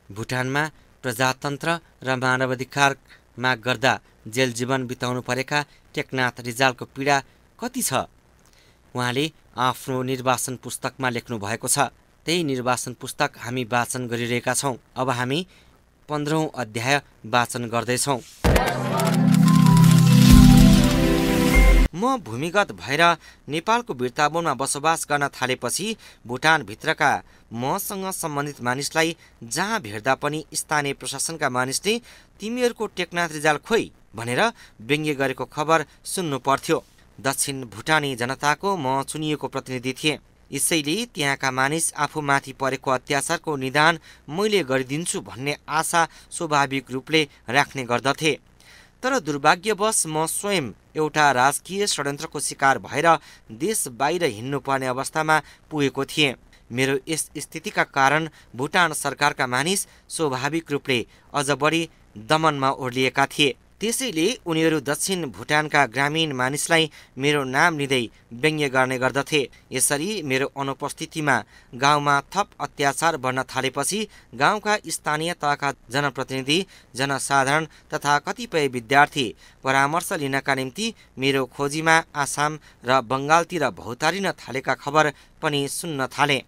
भुटानमा प्रजातन्त्र र मानवाधिकार माग गर्दा जेल जीवन बिताउनु परेका टेकनाथ रिजालको पीडा कति छ? उहाँले आफ्नो निर्वासन पुस्तकमा लेख्नु भएको छ। त्यही निर्वासन पुस्तक हामी वाचन गरिरहेका छौँ। अब हामी 15औं अध्याय वाचन गर्दैछौँ। म भूमिगत भएर नेपालको बिर्तामोडमा बसोबास गर्न थालेपछि भुटानभित्रका मसँग सम्बन्धित मानिसलाई जहाँ भेट्दा पनि स्थानीय प्रशासनका मानिसले तिमीहरूको टेकनाथ रिजाल खोइ भनेर व्यङ्ग्य गरेको खबर सुन्नु पर्थ्यो। दक्षिण भुटानी जनताको म चुनिएको प्रतिनिधि थिएँ। यसैले त्यहाँका मानिस आफूमाथि परेको अत्याचारको निदान मैले गरिदिन्छु भन्ने आशा स्वाभाविक रूपले राख्ने गर्दथे। तर दुर्भाग्यवश म स्वयं एउटा राजकीय षड्यन्त्रको शिकार भएर देश बाहिर हिँड्नुपर्ने अवस्थामा पुगेको थिएँ। मेरो यस स्थितिका कारण भुटान सरकारका मानिस स्वाभाविक रूपले अझ बढी दमनमा ओर्लिएका थिए। त्यसैले उनीहरू दक्षिण भुटानका ग्रामीण मानिसलाई मेरो नाम लिँदै व्यङ्ग्य गर्ने गर्दथे। यसरी मेरो अनुपस्थितिमा गाउँमा थप अत्याचार बढ्न थालेपछि गाउँका स्थानीय तहका जनप्रतिनिधि, जनसाधारण तथा कतिपय विद्यार्थी परामर्श लिनका निम्ति मेरो खोजीमा आसाम र बङ्गालतिर भौतारिन थालेका खबर पनि सुन्न थाले।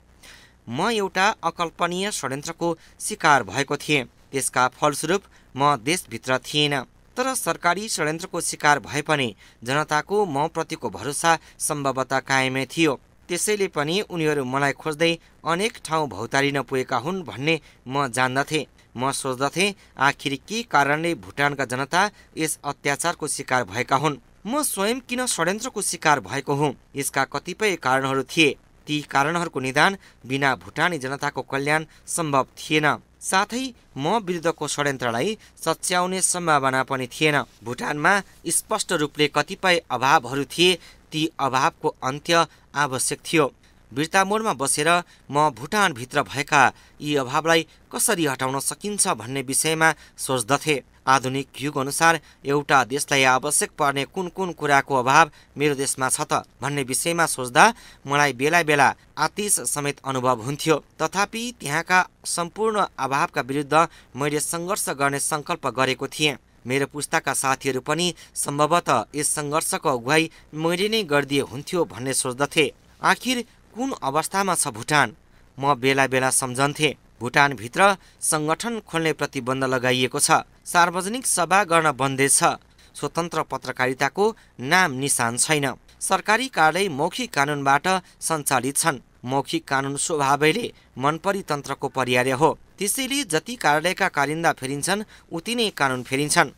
म एउटा अकल्पनीय षड्यन्त्रको शिकार भएको थिएँ। त्यसका फलस्वरूप म देशभित्र थिएन। तर सरकारी षड्यन्त्रको शिकार भए पनि जनताको म प्रतिको भरोसा सम्भवतः कायमै थियो। त्यसैले पनि उनीहरू मलाई खोज्दै अनेक ठाउँ भौतारिन पुगेका हुन् भन्ने म जान्दथे। म सोच्दथे आखिर के कारणले भुटानका जनता यस अत्याचारको शिकार भएका हुन्। म स्वयं किन षड्यन्त्रको शिकार भएको हुँ? यसका कतिपय कारणहरू थिए। ती कारणहरूको निदान बिना भुटानी जनताको कल्याण सम्भव थिएन। साथै म विरुद्धको षड्यन्त्रलाई सच्याउने सम्भावना पनि थिएन। भुटानमा स्पष्ट रूपले कतिपय अभावहरू थिए। ती अभावको अन्त्य आवश्यक थियो। बिर्तामोडमा बसेर म भुटानभित्र भएका यी अभावलाई कसरी हटाउन सकिन्छ भन्ने विषयमा सोच्दथे। आधुनिक युग अनुसार एउटा देशलाई आवश्यक पर्ने कुन कुन कुराको अभाव मेरो देशमा छ त भन्ने विषयमा सोच्दा मलाई बेला बेला आतिश समेत अनुभव हुन्थ्यो। तथापि त्यहाँका सम्पूर्ण अभावका विरुद्ध मैले सङ्घर्ष गर्ने सङ्कल्प गरेको थिएँ। मेरो पुस्ताका साथीहरू पनि सम्भवतः यस सङ्घर्षको अगुवाई मैले नै गरिदिए हुन्थ्यो भन्ने सोच्दथे। आखिर कुन अवस्थामा छ भुटान? म बेला बेला सम्झन्थे। भुटानभित्र सङ्गठन खोल्ने प्रतिबन्ध लगाइएको छ। सार्वजनिक सभा गर्न बन्देज छ। स्वतन्त्र पत्रकारिताको नाम निशान छैन। सरकारी कार्यालय मौखिक कानुनबाट सञ्चालित छन्। मौखिक कानुन स्वभावैले मनपरी तन्त्रको पर्याय हो। त्यसैले जति कार्यालयका कारिन्दा फेरिन्छन् उति नै कानुन फेरिन्छन्।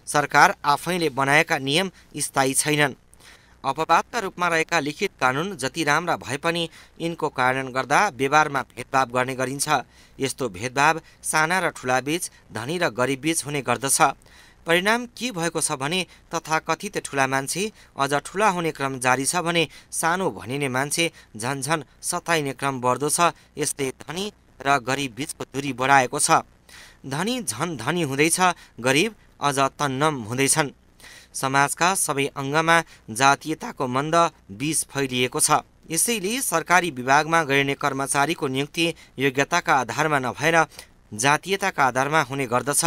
सरकार आफैले बनाएका नियम स्थायी छैनन्। अपवादका रूपमा रहेका लिखित कानुन जति राम्रा भए पनि यिनको कार्यान्वयन गर्दा व्यवहारमा भेदभाव गर्ने गरिन्छ। यस्तो भेदभाव साना र ठुला बीच, धनी र गरिब बीच हुने गर्दछ। परिणाम के भएको छ भने तथाकथित ठुला मान्छे अझ ठुला हुने क्रम जारी छ भने सानो भनिने मान्छे झन्झन सताइने क्रम बढ्दो छ। यसले धनी र गरिब बीचको दूरी बढाएको छ। धनी झन धनी हुँदैछ, गरिब अझ तन्नम हुँदैछन्। समाजका सबै अङ्गमा जातीयताको मन्द बीज फैलिएको छ। यसैले सरकारी विभागमा गरिने कर्मचारीको नियुक्ति योग्यताका आधारमा नभएर जातीयताका आधारमा हुने गर्दछ।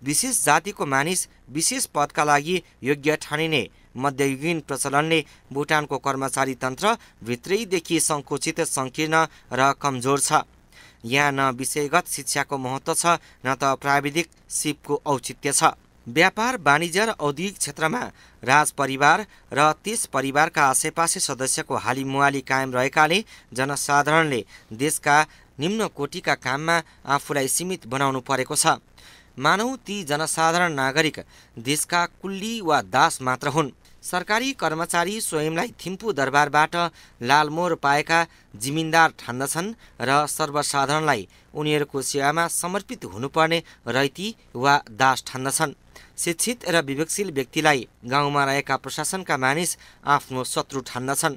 विशेष जातिको मानिस विशेष पदका लागि योग्य ठानिने मध्ययुगीन प्रचलनले भुटानको कर्मचारी तन्त्र भित्रैदेखि सङ्कुचित, सङ्कीर्ण र कमजोर छ। यहाँ न विषयगत शिक्षाको महत्त्व छ, न त प्राविधिक सिपको औचित्य छ। व्यापार वाणिज्य र औद्योगिक क्षेत्रमा राजपरिवार र त्यस परिवारका आसेपासे सदस्यको हालिमुहाली कायम रहेकाले जनसाधारणले देशका निम्न कोटिका काममा आफूलाई सीमित बनाउनु परेको छ। मानौ ती जनसाधारण नागरिक देशका कुल्ली वा दास मात्र हुन्। सरकारी कर्मचारी स्वयंलाई थिम्पू दरबारबाट लालमोहर पाएका जिमिन्दार ठान्दछन् र सर्वसाधारणलाई उनीहरूको सेवामा समर्पित हुनुपर्ने रैती वा दास ठान्दछन्। शिक्षित र विवेकशील व्यक्तिलाई गाउँमा रहेका प्रशासनका मानिस आफ्नो शत्रु ठान्दछन्।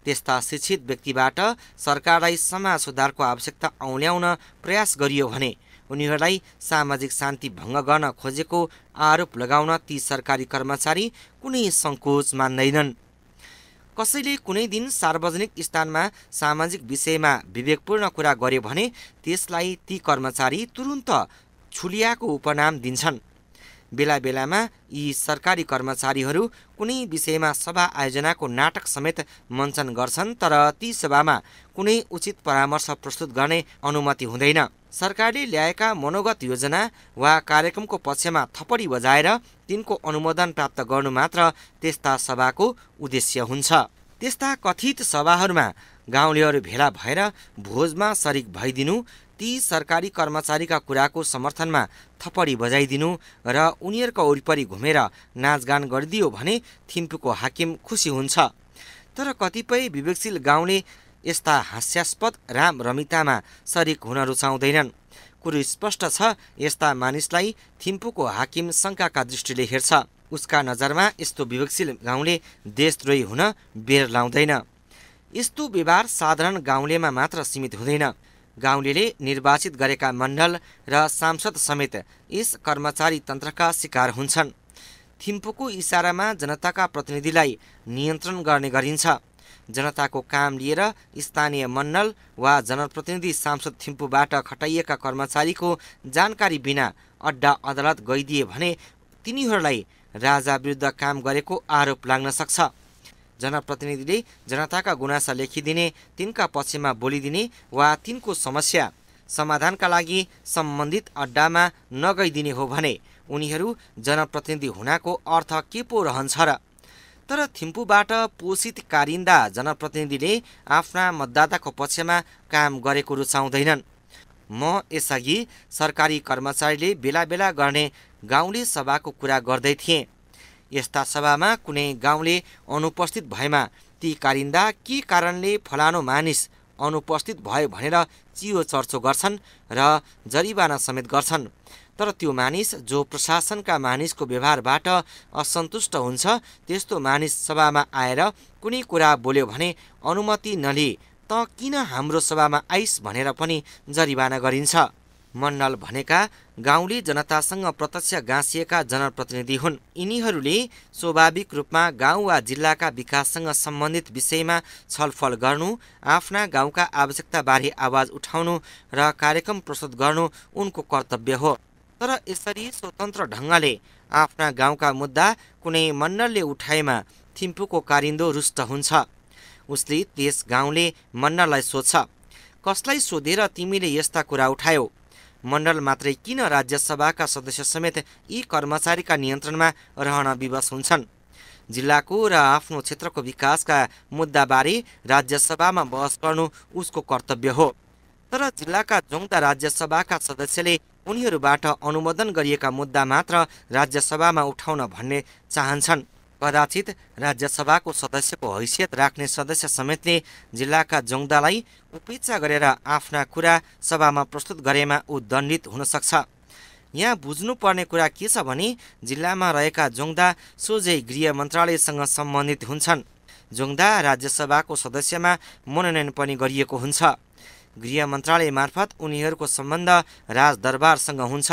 त्यस्ता शिक्षित व्यक्तिबाट सरकारलाई समाज सुधारको आवश्यकता औल्याउन प्रयास गरियो भने उनीहरूलाई सामाजिक शान्ति भङ्ग गर्न खोजेको आरोप लगाउन ती सरकारी कर्मचारी कुनै सङ्कोच मान्दैनन्। कसैले कुनै दिन सार्वजनिक स्थानमा सामाजिक विषयमा विवेकपूर्ण कुरा गर्यो भने त्यसलाई ती कर्मचारी तुरुन्त छुलियाको उपनाम दिन्छन्। बेला बेलामा यी सरकारी कर्मचारीहरू कुनै विषयमा सभा आयोजनाको नाटक समेत मञ्चन गर्छन्, तर ती सभामा कुनै उचित परामर्श प्रस्तुत गर्ने अनुमति हुँदैन। सरकारले ल्याएका मनोगत योजना वा कार्यक्रमको पक्षमा थपडी बजाएर तिनको अनुमोदन प्राप्त गर्नु मात्र त्यस्ता सभाको उद्देश्य हुन्छ। त्यस्ता कथित सभाहरूमा गाउँलेहरू भेला भएर भोजमा सरिक भइदिनु, ती सरकारी कर्मचारीका कुराको समर्थनमा थपडी बजाइदिनु र उनीहरूका वरिपरि घुमेर नाचगान गरिदियो भने थिम्पूको हाकिम खुसी हुन्छ। तर कतिपय विवेकशील गाउँले यस्ता हास्यास्पद राम रमितामा सरिक हुन रुचाउँदैनन्। कुरो स्पष्ट छ, यस्ता मानिसलाई थिम्पूको हाकिम शङ्काका दृष्टिले हेर्छ। उसका नजरमा यस्तो विवेकशील गाउँले देशद्रोही हुन बेर लाउँदैन। यस्तो व्यवहार साधारण गाउँलेमा मात्र सीमित हुँदैन। गाउँलेले निर्वाचित गरेका मण्डल र सांसद समेत यस कर्मचारी तन्त्रका शिकार हुन्छन्। थिम्पूको इसारामा जनताका प्रतिनिधिलाई नियन्त्रण गर्ने गरिन्छ। जनताको काम लिएर स्थानीय मण्डल वा जनप्रतिनिधि सांसद थिम्पूबाट खटाइएका कर्मचारीको जानकारी बिना अड्डा अदालत गइदिए भने तिनीहरूलाई राजा विरुद्ध काम गरेको आरोप लाग्न सक्छ। जनप्रतिनिधिले जनताका गुनासा लेखिदिने, तिनका पक्षमा बोलिदिने वा तिनको समस्या समाधानका लागि सम्बन्धित अड्डामा नगइदिने हो भने उनीहरू जनप्रतिनिधि हुनाको अर्थ के पो रहन्छ र? तर थिम्पूबाट पोषित कारिन्दा जनप्रतिनिधिले आफ्ना मतदाताको पक्षमा काम गरेको रुचाउँदैनन्। म यसअघि सरकारी कर्मचारीले बेला बेला गर्ने गाउँले सभाको कुरा गर्दै थिएँ। यस्ता सभामा कुनै गाउँले अनुपस्थित भएमा ती कारिन्दा के कारणले फलानो मानिस अनुपस्थित भयो भनेर चियो चर्चो गर्छन् र जरिवाना समेत गर्छन्। तर त्यो मानिस जो प्रशासनका मानिसको व्यवहारबाट असन्तुष्ट हुन्छ, त्यस्तो मानिस सभामा आएर कुनै कुरा बोल्यो भने अनुमति नलिई त किन हाम्रो सभामा आइस भनेर पनि जरिवाना गरिन्छ। मण्डल भनेका गाउँले जनतासँग प्रत्यक्ष गाँसिएका जनप्रतिनिधि हुन्। यिनीहरूले स्वाभाविक रूपमा गाउँ वा जिल्लाका विकाससँग सम्बन्धित विषयमा छलफल गर्नु, आफ्ना गाउँका आवश्यकताबारे आवाज उठाउनु र कार्यक्रम प्रस्तुत गर्नु उनको कर्तव्य हो। तर यसरी स्वतन्त्र ढङ्गले आफ्ना गाउँका मुद्दा कुनै मण्डलले उठाएमा थिम्पूको कारिन्दो रुष्ट हुन्छ। उसले त्यस गाउँले मण्डललाई सोध्छ, कसलाई सोधेर तिमीले यस्ता कुरा उठायौ? मण्डल मात्रै किन राज्यसभाका सदस्य समेत यी कर्मचारीका नियन्त्रणमा रहन विवश हुन्छन्? जिल्लाको र आफ्नो क्षेत्रको विकासका मुद्दाबारे राज्यसभामा बहस गर्नु उसको कर्तव्य हो। तर जिल्लाका जोङ्दा राज्यसभाका सदस्यले उनीहरूबाट अनुमोदन गरिएका मुद्दा मात्र राज्यसभामा उठाउन भन्ने चाहन्छन्। कदाचित राज्यसभाको सदस्यको हैसियत राख्ने सदस्य समेतले जिल्लाका जोङ्दालाई उपेक्षा गरेर आफ्ना कुरा सभामा प्रस्तुत गरेमा ऊ दण्डित हुन सक्छ। यहाँ बुझ्नुपर्ने कुरा के छ भने जिल्लामा रहेका जोङ्दा सोझै गृह मन्त्रालयसँग सम्बन्धित हुन्छन्। जोङ्दा राज्यसभाको सदस्यमा मनोनयन पनि गरिएको हुन्छ। गृह मन्त्रालय मार्फत उनीहरूको सम्बन्ध राजदरबारसँग हुन्छ।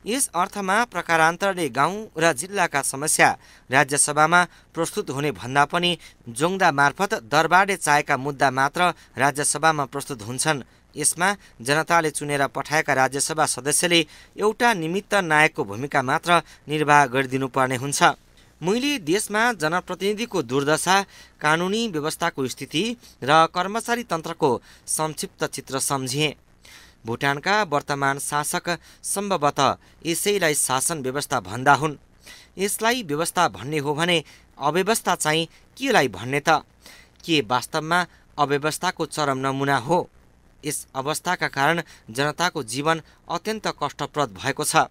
यस अर्थमा प्रकारान्तरले गाउँ र जिल्लाका समस्या राज्यसभामा प्रस्तुत हुने भन्दा पनि जोङ्दा मार्फत दरबारले चाहेका मुद्दा मात्र राज्यसभामा प्रस्तुत हुन्छन्। यसमा जनताले चुनेर पठाएका राज्यसभा सदस्यले एउटा निमित्त नायकको भूमिका मात्र निर्वाह गरिदिनुपर्ने हुन्छ। मैले देशमा जनप्रतिनिधिको दुर्दशा, कानुनी व्यवस्थाको स्थिति र कर्मचारी तन्त्रको संक्षिप्त चित्र सम्झिएँ। भुटानका वर्तमान शासक सम्भवतः यसैलाई शासन व्यवस्था भन्दा हुन्। यसलाई व्यवस्था भन्ने हो भने अव्यवस्था चाहिँ केलाई भन्ने त? के वास्तवमा अव्यवस्थाको चरम नमुना हो? यस अवस्थाका कारण जनताको जीवन अत्यन्त कष्टप्रद भएको छ।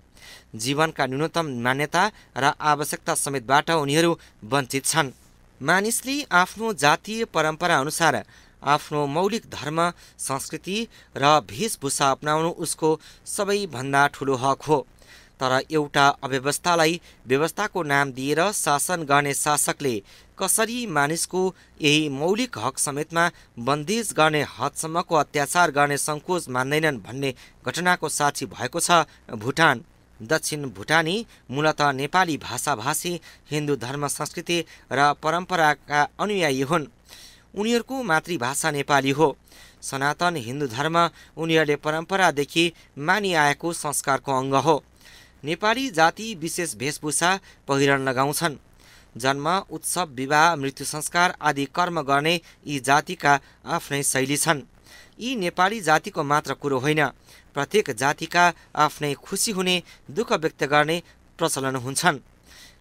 जीवनका न्यूनतम मान्यता र आवश्यकता समेतबाट उनीहरू वञ्चित छन्। मानिसले आफ्नो जातीय परम्परा अनुसार आफ्नो मौलिक धर्म, संस्कृति र वेशभूषा अपनाउनु उसको सबैभन्दा ठुलो हक हो। तर एउटा अव्यवस्थालाई व्यवस्थाको नाम दिएर शासन गर्ने शासकले कसरी मानिसको यही मौलिक हक समेतमा बन्देज गर्ने हदसम्मको अत्याचार गर्ने सङ्कोच मान्दैनन् भन्ने घटनाको साक्षी भएको छ भुटान। दक्षिण भुटानी मूलतः नेपाली भाषाभाषी, हिन्दू धर्म, संस्कृति र परम्पराका अनुयायी हुन्। उनीहरूको मातृभाषा नेपाली हो। सनातन हिन्दू धर्म उनीहरूले परम्परादेखि मानिआएको संस्कारको अङ्ग हो। नेपाली जाति विशेष वेशभूषा पहिरन लगाउँछन्। जन्म, उत्सव, विवाह, मृत्यु संस्कार आदि कर्म गर्ने यी जातिका आफ्नै शैली छन्। यी नेपाली जातिको मात्र कुरो होइन, प्रत्येक जातिका आफ्नै खुसी हुने, दुःख व्यक्त गर्ने प्रचलन हुन्छन्।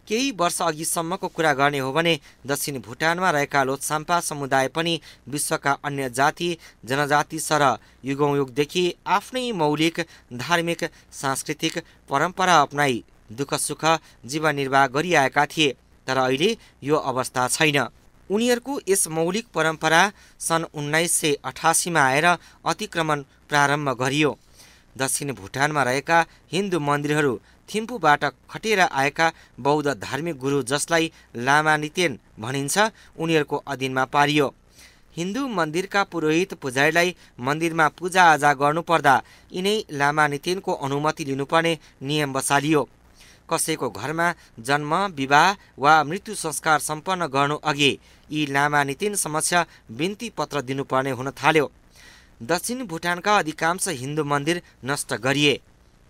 केही वर्ष अघिसम्मको कुरा गर्ने हो भने दक्षिण भुटानमा रहेका लोछाम्पा समुदाय पनि विश्वका अन्य जाति जनजाति सरह युगौँ युगदेखि आफ्नै मौलिक धार्मिक सांस्कृतिक परम्परा अपनाई दुःख सुख जीवन निर्वाह गरिआएका थिए। तर अहिले यो अवस्था छैन। उनीहरूको यस मौलिक परम्परा सन् 1988मा आएर अतिक्रमण प्रारम्भ गरियो। दक्षिण भुटानमा रहेका हिन्दू मन्दिरहरू थिम्पूबाट खटेर आएका बौद्ध धार्मिक गुरु जसलाई लामा नितेन भनिन्छ, उनीहरूको अधीनमा पारियो। हिन्दू मन्दिरका पुरोहित पुजारीलाई मन्दिरमा पूजाआजा गर्नुपर्दा यिनै लामा नितेनको अनुमति लिनुपर्ने नियम बसालियो। कसैको घरमा जन्म, विवाह वा मृत्यु संस्कार सम्पन्न गर्नु अघि यी लामा नितेन समक्ष बिन्ती पत्र दिनुपर्ने हुन थाल्यो। दक्षिण भुटानका अधिकांश हिन्दू मन्दिर नष्ट गरिए।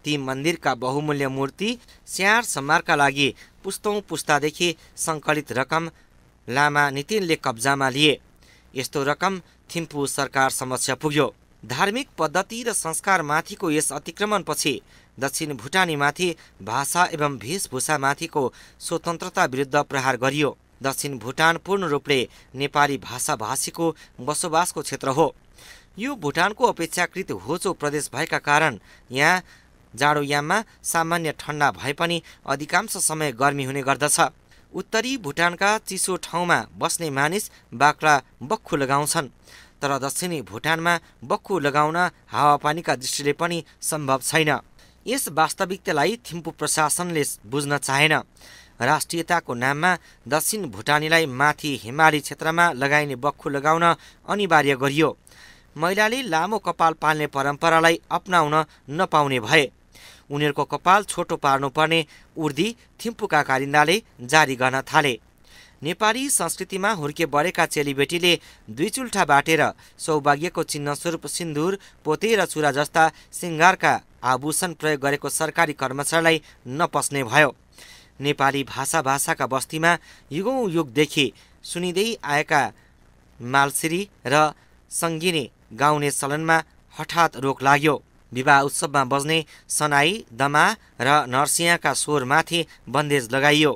ती मन्दिरका बहुमूल्य मूर्ति स्याहार सम्हारका लागि पुस्तौं पुस्तादेखि सङ्कलित रकम लामा नितिनले कब्जामा लिए। यस्तो रकम थिम्पू सरकार समक्ष पुग्यो। धार्मिक पद्धति र संस्कारमाथिको यस अतिक्रमणपछि दक्षिण भुटानीमाथि भाषा एवं वेशभूषामाथिको स्वतन्त्रता विरुद्ध प्रहार गरियो। दक्षिण भुटान पूर्ण रूपले नेपाली भाषाभाषीको बसोबासको क्षेत्र हो। यो भुटानको अपेक्षाकृत होचो प्रदेश भएका कारण यहाँ जाडोयाममा सामान्य ठन्डा भए पनि अधिकांश समय गर्मी हुने गर्दछ। उत्तरी भुटानका चिसो ठाउँमा बस्ने मानिस बाक्ला बक्खु लगाउँछन्, तर दक्षिणी भुटानमा बक्खु लगाउन हावापानीका दृष्टिले पनि सम्भव छैन। यस वास्तविकतालाई थिम्पू प्रशासनले बुझ्न चाहेन। राष्ट्रियताको नाममा दक्षिण भुटानीलाई माथि हिमाली क्षेत्रमा लगाइने बक्खु लगाउन अनिवार्य गरियो। महिलाले लामो कपाल पाल्ने परम्परालाई अपनाउन नपाउने भए। उनीहरूको कपाल छोटो पार्नुपर्ने उर्दी थिम्पूका कारिन्दाले जारी गर्न थाले। नेपाली संस्कृतिमा हुर्के बढेका चेलीबेटीले दुई चुल्ठा बाटेर सौभाग्यको चिन्ह स्वरूप सिन्दुर, पोते र चुरा जस्ता श्रृङ्गारका आभूषण प्रयोग गरेको सरकारी कर्मचारीलाई नपस्ने भयो। नेपाली भाषाका बस्तीमा युगौँ युगदेखि सुनिँदै आएका मालसिरी र सङ्गिने गाउने चलनमा हठात रोक लाग्यो। विवाह उत्सवमा बज्ने सनाई, दमा र नर्सियाका स्वरमाथि बन्देज लगाइयो।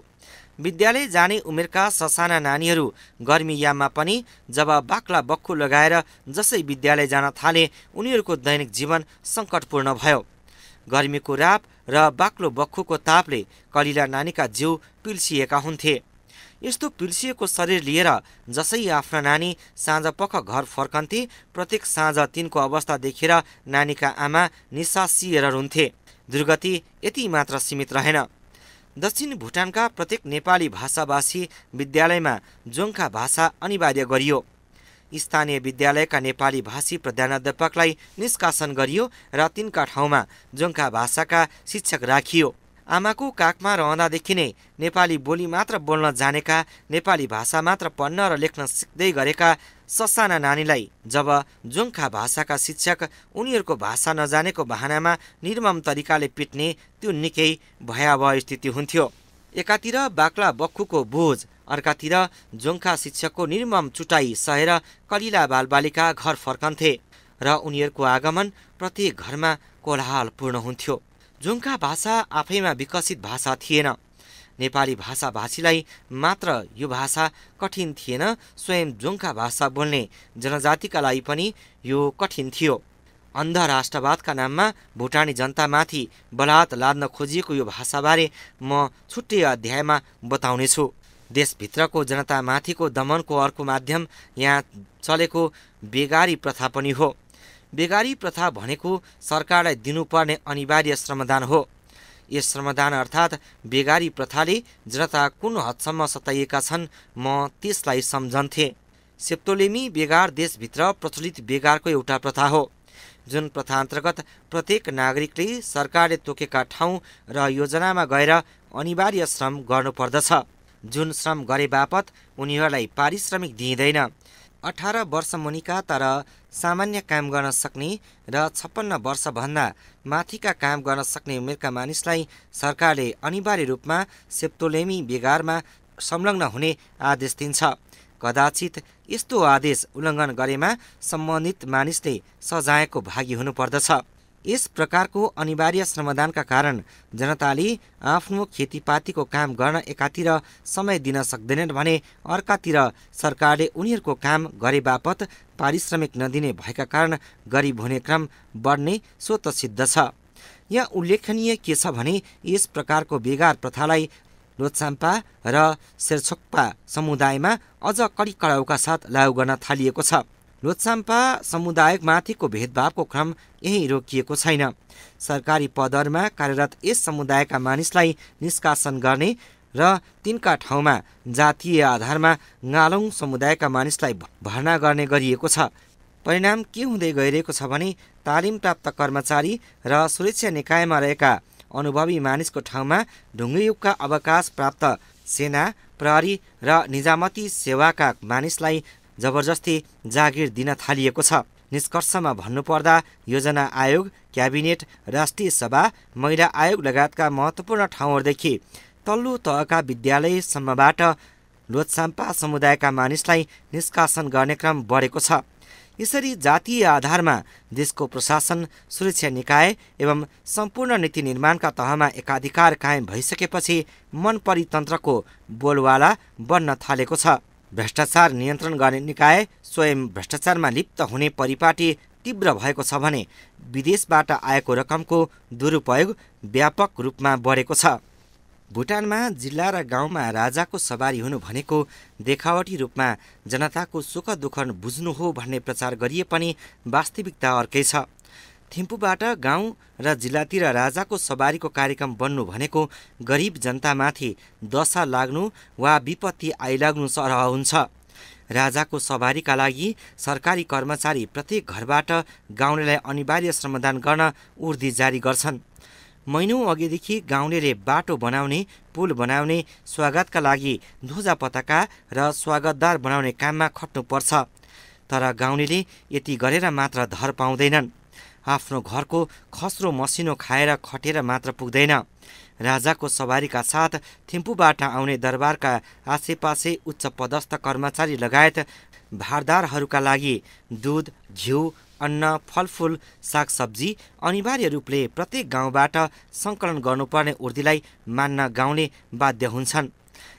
विद्यालय जाने उमेरका ससाना नानीहरू गर्मीयाममा पनि जब बाक्ला बक्खु लगाएर जसै विद्यालय जान थाले उनीहरूको दैनिक जीवन सङ्कटपूर्ण भयो। गर्मीको राप र बाक्लो बक्खुको तापले कलिला नानीका जिउ पिल्सिएका हुन्थे। यस्तो पिल्सिएको शरीर लिएर जसै आफ्ना नानी साँझपख घर फर्कन्थे, प्रत्येक साँझ तिनको अवस्था देखेर नानीका आमा निसासिएर रुन्थे। दुर्गति यति मात्र सीमित रहेन। दक्षिण भुटानका प्रत्येक नेपाली भाषाभाषी विद्यालयमा जोङ्खा भाषा अनिवार्य गरियो। स्थानीय विद्यालयका नेपाली भाषी प्रधानाध्यापकलाई निष्कासन गरियो र तिनका ठाउँमा जोङ्खा भाषाका शिक्षक राखियो। आमाको काखमा रहँदादेखि नै नेपाली बोली मात्र बोल्न जानेका, नेपाली भाषा मात्र पढ्न र लेख्न सिक्दै गरेका ससाना नानीलाई जब जोङ्खा भाषाका शिक्षक उनीहरूको भाषा नजानेको बहानामा निर्मम तरिकाले पिट्ने, त्यो निकै भयावह स्थिति हुन्थ्यो। एकातिर बाक्ला बक्खुको बोझ, अर्कातिर जोङ्खा शिक्षकको निर्मम चुटाई सहेर कलिला बालबालिका घर फर्कन्थे र उनीहरूको आगमन प्रत्येक घरमा कोलाहलपूर्ण हुन्थ्यो। जोङ्खा भाषा आफैमा विकसित भाषा थिएन। नेपाली भाषाभाषीलाई मात्र यो भाषा कठिन थिएन, स्वयं जोङ्खा भाषा बोल्ने जनजातिका लागि पनि यो कठिन थियो। अन्ध राष्ट्रवादका नाममा भुटानी जनतामाथि बलात् लाद्न खोजिएको यो भाषाबारे म छुट्टै अध्यायमा बताउनेछु। देशभित्रको जनतामाथिको दमनको अर्को माध्यम यहाँ चलेको बेगारी प्रथा पनि हो। बेगारी प्रथा भनेको सरकारलाई दिनुपर्ने अनिवार्य श्रमदान हो। यस श्रमदान अर्थात् बेगारी प्रथाले जनता कुन हदसम्म सताइएका छन् म त्यसलाई सम्झन्थे। सेप्तोलेमी बेगार देशभित्र प्रचलित बेगारको एउटा प्रथा हो। जुन प्रथा अन्तर्गत प्रत्येक नागरिकले सरकारले तोकेका ठाउँ र योजनामा गएर अनिवार्य श्रम गर्नुपर्दछ, जुन श्रम गरे बापत उनीहरूलाई पारिश्रमिक दिइँदैन। 18 वर्ष मुनिका तर सामान्य काम गर्न सक्ने र 56 वर्षभन्दा माथिका काम गर्न सक्ने उमेरका मानिसलाई सरकारले अनिवार्य रूपमा सेप्तोलेमी बेगारमा संलग्न हुने आदेश दिन्छ। कदाचित यस्तो आदेश उल्लङ्घन गरेमा सम्बन्धित मानिसले सजायको भागी हुनुपर्दछ। यस प्रकारको अनिवार्य श्रमदानका कारण जनताले आफ्नो खेतीपातीको काम गर्न एकातिर समय दिन सक्दैनन् भने अर्कातिर सरकारले उनीहरूको काम गरे बापत पारिश्रमिक नदिने भएका कारण गरिब हुने क्रम बढ्ने स्वत सिद्ध छ। यहाँ उल्लेखनीय के छ भने यस प्रकारको बेगार प्रथालाई लोछाम्पा र शेर्छोक्पा समुदायमा अझ कडी कडाउका साथ लागू गर्न थालिएको छ। लोछाम्पा समुदायमाथिको भेदभावको क्रम यही रोकिएको छैन। सरकारी पदहरूमा कार्यरत यस समुदायका मानिसलाई निष्कासन गर्ने र तिनका ठाउँमा जातीय आधारमा गालौँ समुदायका मानिसलाई भर्ना गर्ने गरिएको छ। परिणाम के हुँदै गइरहेको छ भने तालिम प्राप्त कर्मचारी र सुरक्षा निकायमा रहेका अनुभवी मानिसको ठाउँमा ढुङ्गेयुगका अवकाश प्राप्त सेना, प्रहरी र निजामती सेवाका मानिसलाई जबरजस्ती जागिर दिन थालिएको छ। निष्कर्षमा भन्नुपर्दा योजना आयोग, क्याबिनेट, राष्ट्रिय सभा, महिला आयोग लगायतका महत्त्वपूर्ण ठाउँहरूदेखि तल्लो तहका विद्यालयसम्मबाट लोछाम्पा समुदायका मानिसलाई निष्कासन गर्ने क्रम बढेको छ। यसरी जातीय आधारमा देशको प्रशासन, सुरक्षा निकाय एवं सम्पूर्ण नीति निर्माणका तहमा एकाधिकार कायम भइसकेपछि मन परितन्त्रको बोलवाला बन्न थालेको छ। भ्रष्टाचार नियन्त्रण गर्ने निकाय स्वयं भ्रष्टाचारमा लिप्त हुने परिपाटी तीव्र भएको छ भने विदेशबाट आएको रकमको दुरुपयोग व्यापक रूपमा बढेको छ। भुटानमा जिल्ला र गाउँमा राजाको सवारी हुनु भनेको देखावटी रूपमा जनताको सुख दुःख बुझ्नु हो भन्ने प्रचार गरिए पनि वास्तविकता अर्कै छ। थिम्पूबाट गाउँ र जिल्लातिर राजाको सवारीको कार्यक्रम बन्नु भनेको गरिब जनतामाथि दशा लाग्नु वा विपत्ति आइलाग्नु सरह हुन्छ। राजाको सवारीका लागि सरकारी कर्मचारी प्रत्येक घरबाट गाउँलेलाई अनिवार्य श्रमदान गर्न उर्दी जारी गर्छन्। महिनौँ अघिदेखि गाउँलेले बाटो बनाउने, पुल बनाउने, स्वागतका लागि ध्वजा पताका र स्वागतदार बनाउने काममा खट्नुपर्छ। तर गाउँलेले यति गरेर मात्र धर पाउँदैनन्। आफ्नो घरको खस्रो मसिनो खाएर खटेर मात्र पुग्दैन। राजाको सवारीका साथ थिम्पूबाट आउने दरबारका आसेपासे उच्च पदस्थ कर्मचारी लगायत भारदारहरूका लागि दुध, घिउ, अन्न, फलफुल, सागसब्जी अनिवार्य रूपले प्रत्येक गाउँबाट सङ्कलन गर्नुपर्ने उर्दीलाई मान्न गाउँले बाध्य हुन्छन्।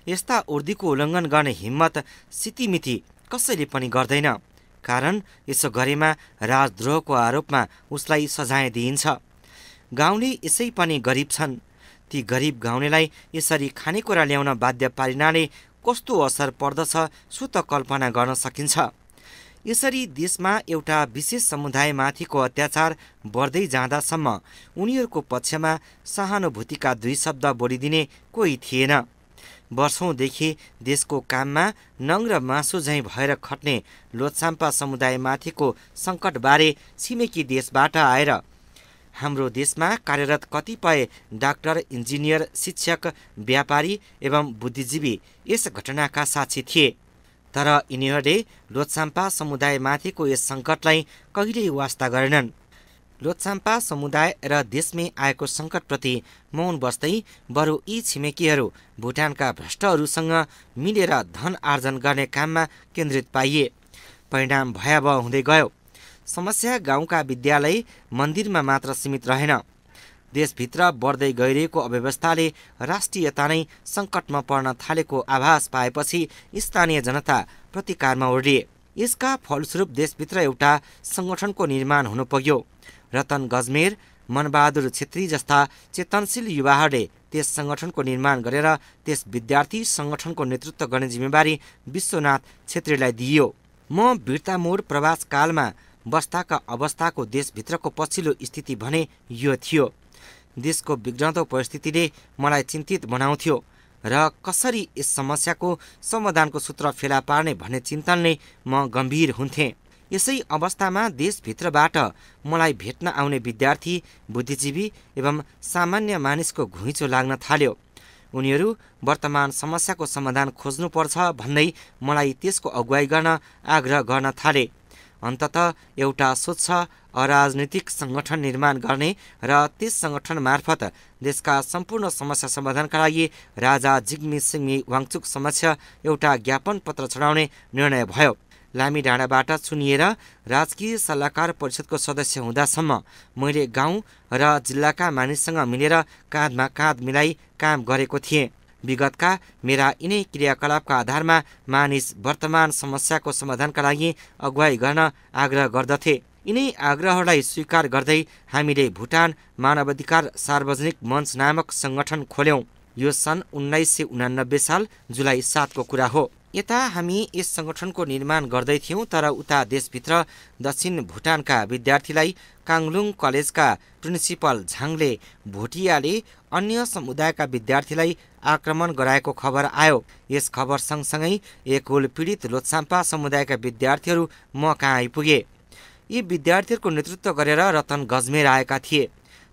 यस्ता उर्दीको उल्लङ्घन गर्ने हिम्मत सितिमिति कसैले पनि गर्दैन। कारण यसो गरेमा राजद्रोहको आरोपमा उसलाई सजाय दिइन्छ। गाउँले यसै पनि गरिब छन्। ती गरिब गाउँलेलाई यसरी खानेकुरा ल्याउन बाध्य पारिनाले कस्तो असर पर्दछ सो त कल्पना गर्न सकिन्छ। यसरी देशमा एउटा विशेष समुदायमाथिको अत्याचार बढ्दै जाँदासम्म उनीहरूको पक्षमा सहानुभूतिका दुई शब्द बोलिदिने कोही थिएन। वर्षौंदेखि देशको काममा नङ र मासु झैँ भएर खट्ने लोछाम्पा समुदायमाथिको सङ्कटबारे छिमेकी देशबाट आएर हाम्रो देशमा कार्यरत कतिपय डाक्टर, इन्जिनियर, शिक्षक, व्यापारी एवं बुद्धिजीवी यस घटनाका साक्षी थिए। तर यिनीहरूले लोछाम्पा समुदायमाथिको यस सङ्कटलाई कहिल्यै वास्ता गरेनन्। लोछाम्पा समुदाय र देशमै आएको सङ्कटप्रति मौन बस्दै बरु यी छिमेकीहरू भुटानका भ्रष्टहरूसँग मिलेर धन आर्जन गर्ने काममा केन्द्रित पाइए। परिणाम भयावह हुँदै गयो। समस्या गाउँका विद्यालय, मन्दिरमा मात्र सीमित रहेन। देशभित्र बढ्दै गइरहेको अव्यवस्थाले राष्ट्रियता नै सङ्कटमा पर्न थालेको आभास पाएपछि स्थानीय जनता प्रतिकारमा ओर्लिए। यसका फलस्वरूप देशभित्र एउटा सङ्गठनको निर्माण हुनु पुग्यो। रतन गजमेर, मनबहादुर छेत्री जस्ता चेतनशील युवाहरूले त्यस सङ्गठनको निर्माण गरेर त्यस विद्यार्थी सङ्गठनको नेतृत्व गर्ने जिम्मेवारी विश्वनाथ छेत्रीलाई दिइयो। म वीरतामोड प्रवासकालमा बस्दाका अवस्थाको देशभित्रको पछिल्लो स्थिति भने यो थियो। देशको बिग्रँदो परिस्थितिले मलाई चिन्तित बनाउँथ्यो र कसरी यस समस्याको समाधानको सूत्र फेला पार्ने भन्ने चिन्तनले म गम्भीर हुन्थेँ। यसै अवस्थामा देशभित्रबाट मलाई भेट्न आउने विद्यार्थी, बुद्धिजीवी एवं सामान्य मानिसको घुइँचो लाग्न थाल्यो। उनीहरू वर्तमान समस्याको समाधान खोज्नुपर्छ भन्दै मलाई त्यसको अगुवाई गर्न आग्रह गर्न थाले। अन्ततः एउटा स्वच्छ अराजनीतिक सङ्गठन निर्माण गर्ने र त्यस सङ्गठन मार्फत देशका सम्पूर्ण समस्या समाधानका लागि राजा जिग्मे सिंह वाङचुक समक्ष एउटा ज्ञापन पत्र चढाउने निर्णय भयो। लामी डाँडाबाट चुनिएर राजकीय सल्लाहकार परिषदको सदस्य हुँदासम्म मैले गाउँ र जिल्लाका मानिससँग मिलेर काँधमा काँध मिलाई काम गरेको थिएँ। विगतका मेरा यिनै क्रियाकलापका आधारमा मानिस वर्तमान समस्याको समाधानका लागि अगुवाई गर्न आग्रह गर्दथे। यिनै आग्रहहरूलाई स्वीकार गर्दै हामीले भुटान मानवाधिकार सार्वजनिक मञ्च नामक सङ्गठन खोल्यौँ। यो सन् 1989 साल जुलाई 7 को कुरा हो। यता हामी यस सङ्गठनको निर्माण गर्दै थियौँ, तर उता देशभित्र दक्षिण भुटानका विद्यार्थीलाई काङलुङ कलेजका प्रिन्सिपल झाङले भोटियाले अन्य समुदायका विद्यार्थीलाई आक्रमण गराएको खबर आयो। यस खबर सँगसँगै एक हुल पीडित लोछाम्पा समुदायका विद्यार्थीहरू म कहाँ आइपुगे। यी विद्यार्थीहरूको नेतृत्व गरेर रतन गजमेर आएका थिए,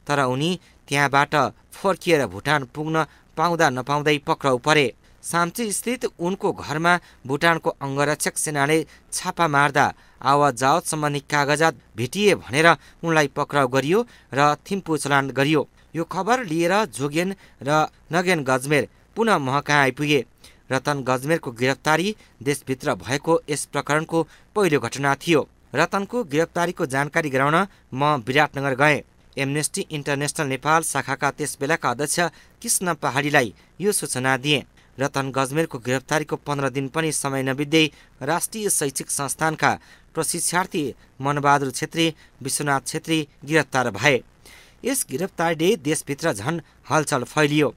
तर उनी त्यहाँबाट फर्किएर भुटान पुग्न पाउँदा नपाउँदै पक्राउ परे। साम्ची स्थित उनको घरमा भुटानको अङ्गरक्षक सेनाले छापा मार्दा आवत जावत सम्बन्धी कागजात भेटिए भनेर उनलाई पक्राउ गरियो र थिम्पू चलान गरियो। यो खबर लिएर जोगेन र नगेन गजमेर पुनः महकहाँ आइपुगे। रतन गजमेरको गिरफ्तारी देशभित्र भएको यस प्रकरणको पहिलो घटना थियो। रतनको गिरफ्तारीको जानकारी गराउन म विराटनगर गएँ। एमनेस्टी इन्टरनेसनल नेपाल शाखाका त्यसबेलाका अध्यक्ष कृष्ण पहाडीलाई यो सूचना दिए। रतन गजमेरको गिरफ्तारीको 15 दिन पनि समय नबित्दै राष्ट्रिय शैक्षिक संस्थानका प्रशिक्षार्थी मनबहादुर छेत्री, विश्वनाथ छेत्री गिरफ्तार भए। यस गिरफ्तारीले देशभित्र झन हलचल फैलियो।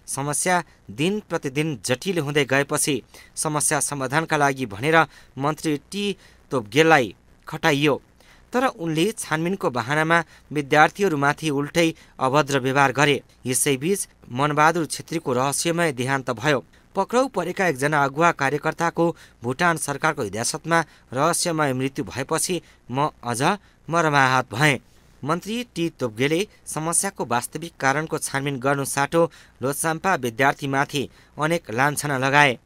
समस्या दिन प्रतिदिन जटिल हुँदै गएपछि समस्या समाधानका लागि भनेर मन्त्री टी तोपगेललाई खटाइयो, तर उनले छानबिनको बहानामा विद्यार्थीहरूमाथि उल्टै अभद्र व्यवहार गरे। यसैबीच मनबहादुर छेत्रीको रहस्यमय देहान्त भयो। पक्राउ परेका एकजना अगुवा कार्यकर्ताको भुटान सरकारको हिरासतमा रहस्यमय मृत्यु भएपछि म अझ मर्माहत भएँ। मन्त्री टी तोपगेले समस्याको वास्तविक कारणको छानबिन गर्नु साटो लोछाम्पा विद्यार्थीमाथि अनेक लान्छना लगाए।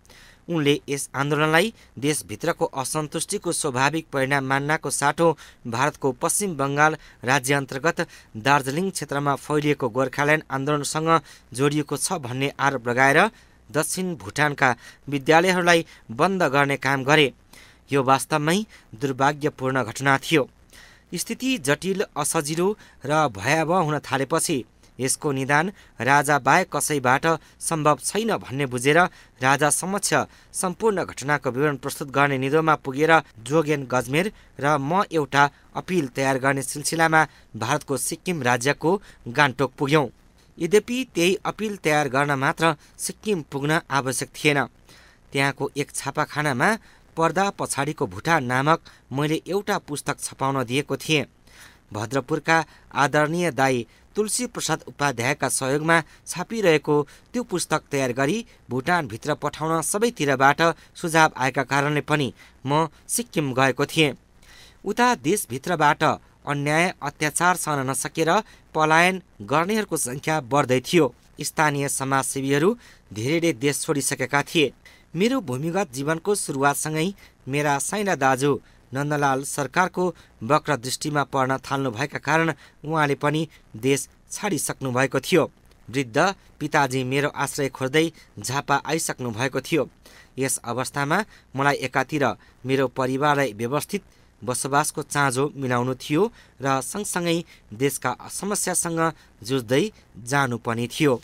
उनले यस आन्दोलनलाई देशभित्रको असन्तुष्टिको स्वाभाविक परिणाम मान्नको साटो भारतको पश्चिम बङ्गाल राज्य अन्तर्गत दार्जिलिङ क्षेत्रमा फैलिएको गोर्खाल्यान्ड आन्दोलनसँग जोडिएको छ भन्ने आरोप लगाएर दक्षिण भुटानका विद्यालयहरूलाई बन्द गर्ने काम गरे। यो वास्तवमै दुर्भाग्यपूर्ण घटना थियो। स्थिति जटिल, असजिलो र भयावह हुन थालेपछि यसको निदान राजा बाहेक कसैबाट सम्भव छैन भन्ने बुझेर राजा समक्ष सम्पूर्ण घटनाको विवरण प्रस्तुत गर्ने निधोमा पुगेर जोगेन गजमेर र म एउटा अपिल तयार गर्ने सिलसिलामा भारतको सिक्किम राज्यको गान्तोक पुग्यौँ। यद्यपि त्यही अपिल तयार गर्न मात्र सिक्किम पुग्न आवश्यक थिएन। त्यहाँको एक छापाखानामा पर्दा पछाडिको भुटान नामक मैले एउटा पुस्तक छपाउन दिएको थिएँ। भद्रपुरका आदरणीय दाई तुलसी प्रसाद उपाध्यायका सहयोगमा छापिरहेको त्यो पुस्तक तयार गरी भुटानभित्र पठाउन सबैतिरबाट सुझाव आएका कारणले पनि म सिक्किम गएको थिएँ। उता देशभित्रबाट अन्याय अत्याचार सहन नसकेर पलायन गर्नेहरूको सङ्ख्या बढ्दै थियो। स्थानीय समाजसेवीहरू धेरैले देश छोडिसकेका थिए। मेरो भूमिगत जीवनको सुरुवातसँगै मेरा साइला दाजु नन्दलाल सरकारको वक्र दृष्टिमा पर्न थाल्नुभएका कारण उहाँले पनि देश छाडिसक्नु भएको थियो। वृद्ध पिताजी मेरो आश्रय खोज्दै झापा आइसक्नु भएको थियो। यस अवस्थामा मलाई एकातिर मेरो परिवारलाई व्यवस्थित बसोबासको चाँजो मिलाउनु थियो र सँगसँगै देशका समस्यासँग जुझ्दै जानु पनि थियो।